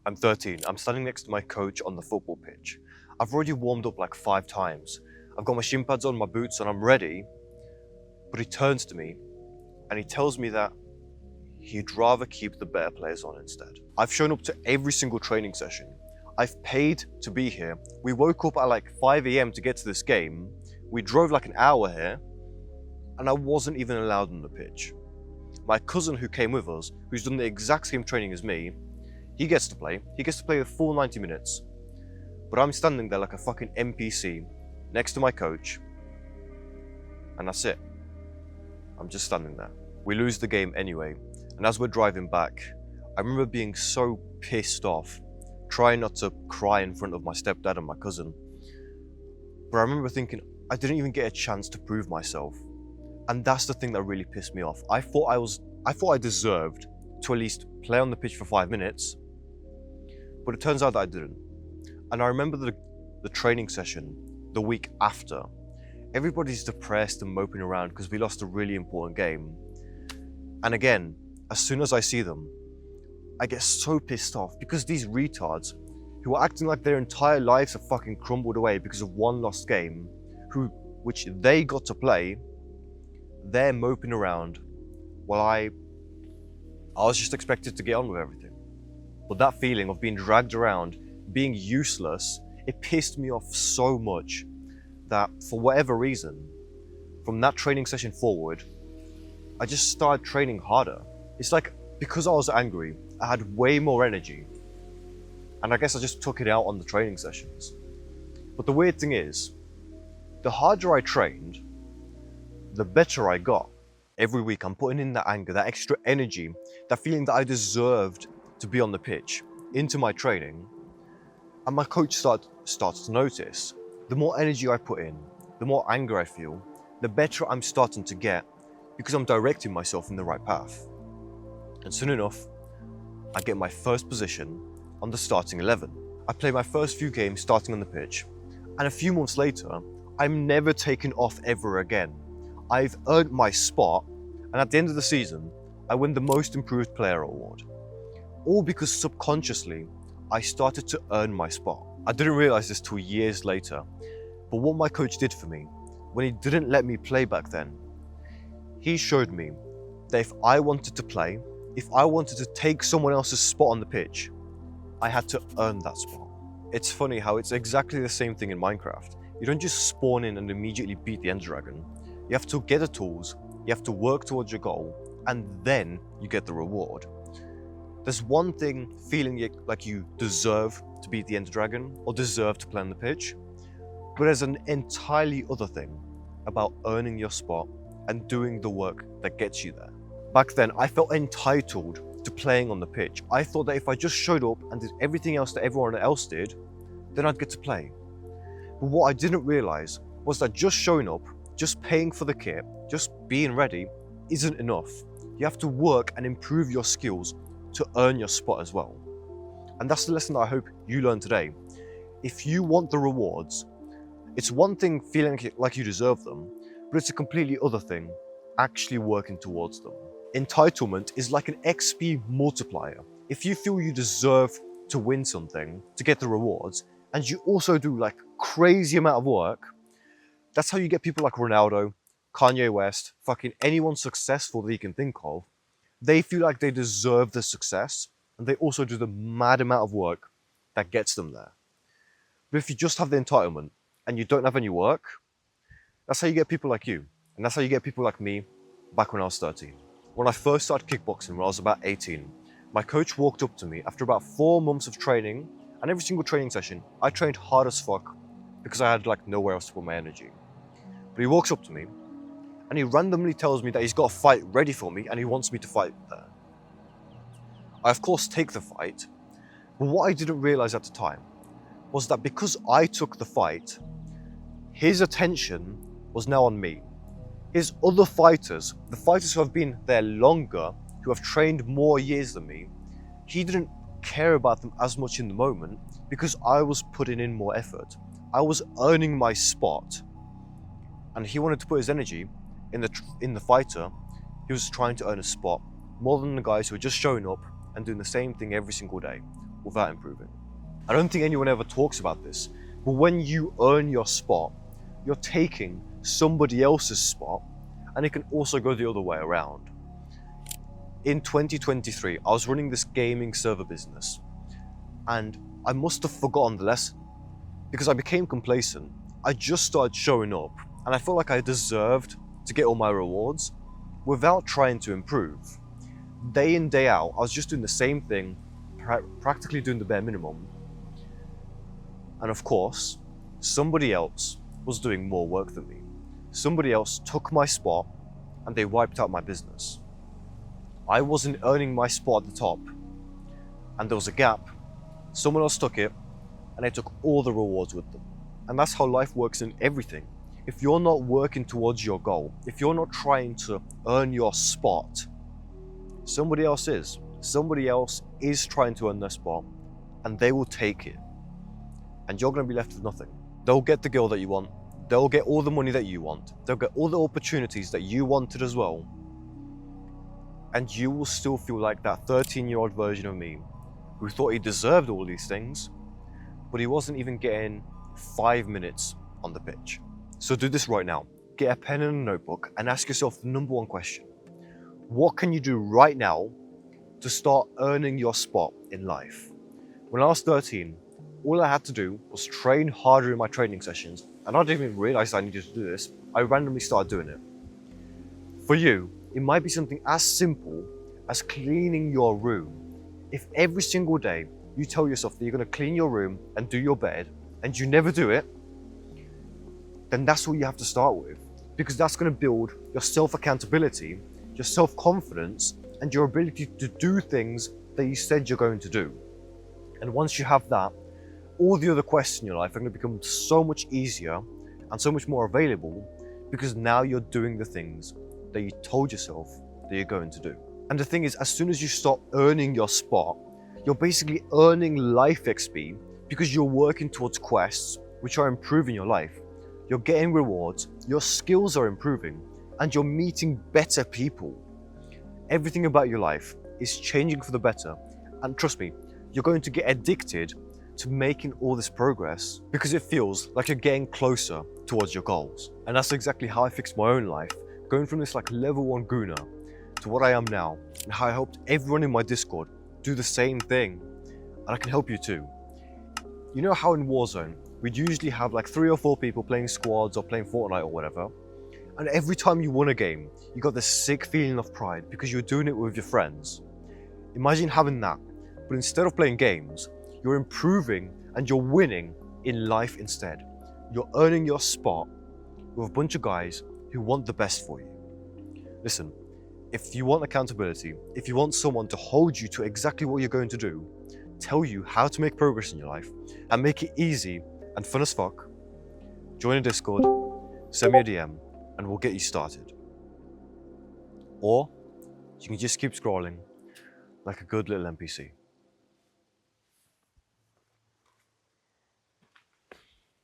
I'm 13. I'm standing next to my coach on the football pitch. I've already warmed up like 5 times. I've got my shin pads on, my boots, and I'm ready. But he turns to me and he tells me that he'd rather keep the better players on instead. I've shown up to every single training session. I've paid to be here. We woke up at like 5 a.m. to get to this game. We drove like an hour here, and I wasn't even allowed on the pitch. My cousin who came with us, who's done the exact same training as me, he gets to play. He gets to play the full 90 minutes. But I'm standing there like a fucking NPC next to my coach, and that's it. I'm just standing there. We lose the game anyway, and as we're driving back, I remember being so pissed off, trying not to cry in front of my stepdad and my cousin. But I remember thinking, I didn't even get a chance to prove myself. And that's the thing that really pissed me off. I thought I deserved to at least play on the pitch for 5 minutes, but it turns out that I didn't. And I remember the training session the week after. Everybody's depressed and moping around because we lost a really important game. And again, as soon as I see them, I get so pissed off because these retards who are acting like their entire lives have fucking crumbled away because of one lost game, which they got to play, they're moping around while I was just expected to get on with everything. But that feeling of being dragged around, being useless, it pissed me off so much that for whatever reason, from that training session forward, I just started training harder. It's like, because I was angry, I had way more energy. And I guess I just took it out on the training sessions. But the weird thing is, the harder I trained, the better I got. Every week I'm putting in that anger, that extra energy, that feeling that I deserved to be on the pitch into my training. And my coach starts to notice. The more energy I put in, the more anger I feel, the better I'm starting to get because I'm directing myself in the right path. And soon enough, I get my first position on the starting 11. I play my first few games starting on the pitch, and a few months later, I'm never taken off ever again. I've earned my spot, and at the end of the season, I win the Most Improved Player award. All because subconsciously, I started to earn my spot. I didn't realize this till years later, but what my coach did for me, when he didn't let me play back then, he showed me that if I wanted to play, if I wanted to take someone else's spot on the pitch, I had to earn that spot. It's funny how it's exactly the same thing in Minecraft. You don't just spawn in and immediately beat the Ender Dragon. You have to get the tools, you have to work towards your goal, and then you get the reward. There's one thing feeling like you deserve to beat the Ender Dragon or deserve to play on the pitch, but there's an entirely other thing about earning your spot and doing the work that gets you there. Back then, I felt entitled to playing on the pitch. I thought that if I just showed up and did everything else that everyone else did, then I'd get to play. But what I didn't realize was that just showing up, just paying for the kit, just being ready isn't enough. You have to work and improve your skills to earn your spot as well. And that's the lesson that I hope you learn today. If you want the rewards, it's one thing feeling like you deserve them, but it's a completely other thing actually working towards them. Entitlement is like an XP multiplier. If you feel you deserve to win something, to get the rewards, and you also do like crazy amount of work, that's how you get people like Ronaldo, Kanye West, fucking anyone successful that you can think of. They feel like they deserve the success, and they also do the mad amount of work that gets them there. But if you just have the entitlement and you don't have any work, that's how you get people like you. And that's how you get people like me back when I was 13. When I first started kickboxing when I was about 18, my coach walked up to me after about 4 months of training, and every single training session, I trained hard as fuck because I had like nowhere else to put my energy. But he walks up to me and he randomly tells me that he's got a fight ready for me and he wants me to fight there. I of course take the fight, but what I didn't realize at the time was that because I took the fight, his attention was now on me. His other fighters, the fighters who have been there longer, who have trained more years than me, he didn't care about them as much in the moment because I was putting in more effort. I was earning my spot, and he wanted to put his energy in the fighter who was trying to earn a spot more than the guys who were just showing up and doing the same thing every single day. without improving. I don't think anyone ever talks about this, but when you earn your spot, you're taking somebody else's spot, and it can also go the other way around. In 2023, I was running this gaming server business, and I must have forgotten the lesson because I became complacent. I just started showing up, and I felt like I deserved to get all my rewards without trying to improve. Day in, day out, I was just doing the same thing, practically doing the bare minimum. And of course, somebody else was doing more work than me. Somebody else took my spot and they wiped out my business. I wasn't earning my spot at the top, and there was a gap. Someone else took it and they took all the rewards with them. And that's how life works in everything. If you're not working towards your goal, if you're not trying to earn your spot, somebody else is. Somebody else is trying to earn their spot, and they will take it. And you're going to be left with nothing. They'll get the girl that you want. They'll get all the money that you want. They'll get all the opportunities that you wanted as well. And you will still feel like that 13-year-old version of me who thought he deserved all these things, but he wasn't even getting 5 minutes on the pitch. So do this right now. Get a pen and a notebook and ask yourself the number one question. What can you do right now to start earning your spot in life? When I was 13, all I had to do was train harder in my training sessions, and I didn't even realize I needed to do this. I randomly started doing it. For you, it might be something as simple as cleaning your room. If every single day you tell yourself that you're going to clean your room and do your bed, and you never do it, then that's what you have to start with, because that's going to build your self-accountability, your self-confidence, and your ability to do things that you said you're going to do. And once you have that, all the other questions in your life are going to become so much easier and so much more available, because now you're doing the things that you told yourself that you're going to do. And the thing is, as soon as you start earning your spot, you're basically earning life XP, because you're working towards quests which are improving your life. You're getting rewards, your skills are improving, and you're meeting better people. Everything about your life is changing for the better, and trust me, you're going to get addicted to making all this progress because it feels like you're getting closer towards your goals. And that's exactly how I fixed my own life, going from this like level 1 gooner to what I am now, and how I helped everyone in my Discord do the same thing. And I can help you too. You know how in Warzone, we'd usually have like 3 or 4 people playing squads or playing Fortnite or whatever, and every time you won a game, you got this sick feeling of pride because you were doing it with your friends. Imagine having that, but instead of playing games, you're improving and you're winning in life instead. You're earning your spot with a bunch of guys who want the best for you. Listen, if you want accountability, if you want someone to hold you to exactly what you're going to do, tell you how to make progress in your life, and make it easy and fun as fuck, join a Discord, send me a DM, and we'll get you started. Or you can just keep scrolling like a good little NPC.